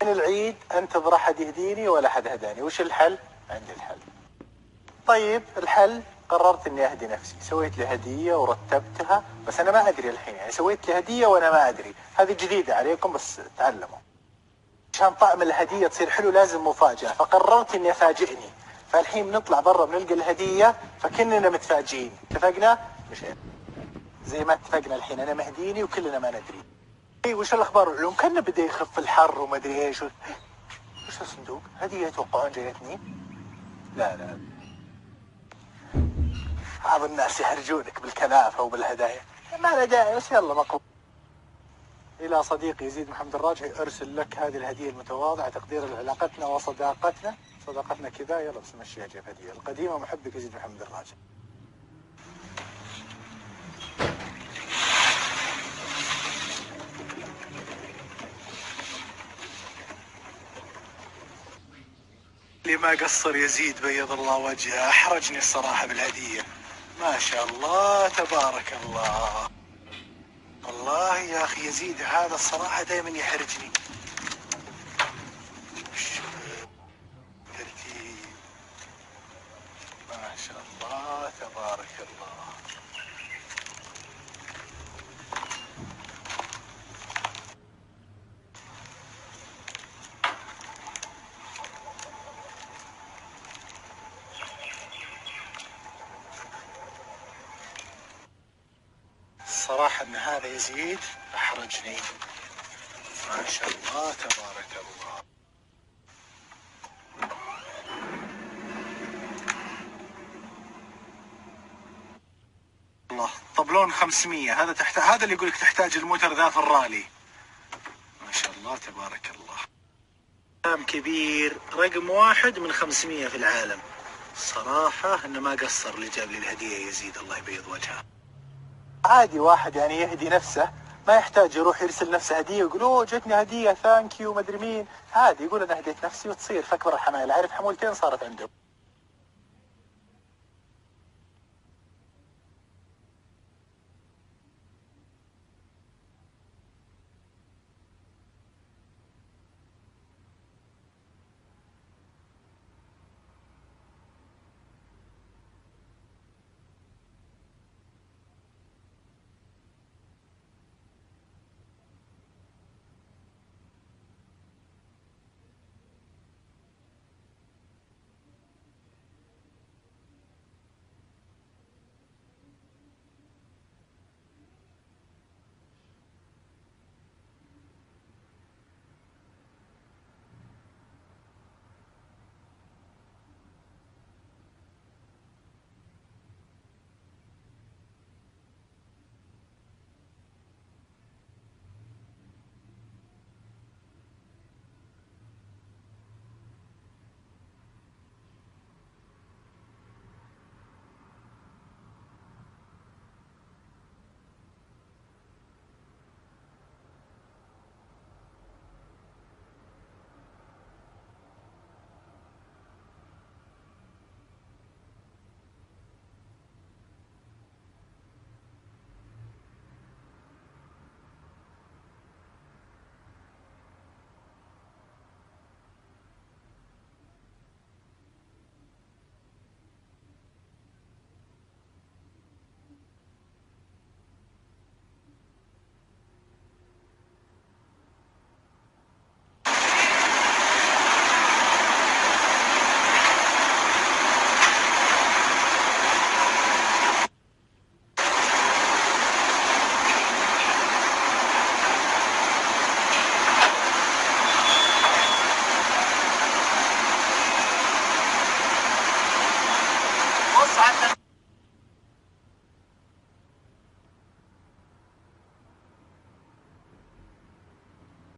من العيد انتظر احد يهديني ولا احد هداني، وش الحل؟ عندي الحل. طيب الحل، قررت اني اهدي نفسي، سويت لي هديه ورتبتها، بس انا ما ادري الحين، يعني سويت لي هديه وانا ما ادري، هذه جديده عليكم بس تعلموا. عشان طعم الهديه تصير حلو لازم مفاجاه، فقررت اني افاجئني، فالحين بنطلع برا بنلقى الهديه فكننا متفاجئين، اتفقنا؟ مشينا زي ما اتفقنا الحين، انا مهديني وكلنا ما ندري. اي وش الاخبار العلوم؟ كان بدا يخف الحر وما ادري ايش. وش الصندوق؟ هديه يتوقعون جايتني؟ لا لا، بعض الناس يحرجونك بالكنافه وبالهدايا، ما له داعي، بس يلا مقبول. الى صديقي يزيد محمد الراجحي، ارسل لك هذه الهديه المتواضعه تقديرا لعلاقتنا وصداقتنا، صداقتنا كذا، يلا بس مشيها جيب هديه القديمه، محبك يزيد محمد الراجحي. اللي ما قصر يزيد بيض الله وجهه، احرجني الصراحه بالهديه، ما شاء الله تبارك الله. والله يا اخي يزيد هذا الصراحه دائما يحرجني. ترتيب، ما شاء الله تبارك الله. الصراحة ان هذا يزيد احرجني، ما شاء الله تبارك الله. الله، طبلون 500، هذا هذا اللي يقول لك تحتاج الموتر ذا في الرالي. ما شاء الله تبارك الله. كلام كبير، رقم 1 من 500 في العالم. الصراحة انه ما قصر اللي جاب لي الهدية يزيد، الله يبيض وجهه. عادي واحد يعني يهدي نفسه، ما يحتاج يروح يرسل نفسه هديه ويقول اوه جتني هديه ثانك يو مدري مين، عادي يقول انا هديت نفسي وتصير في اكبر الحمايل، عارف حمولتين صارت عنده.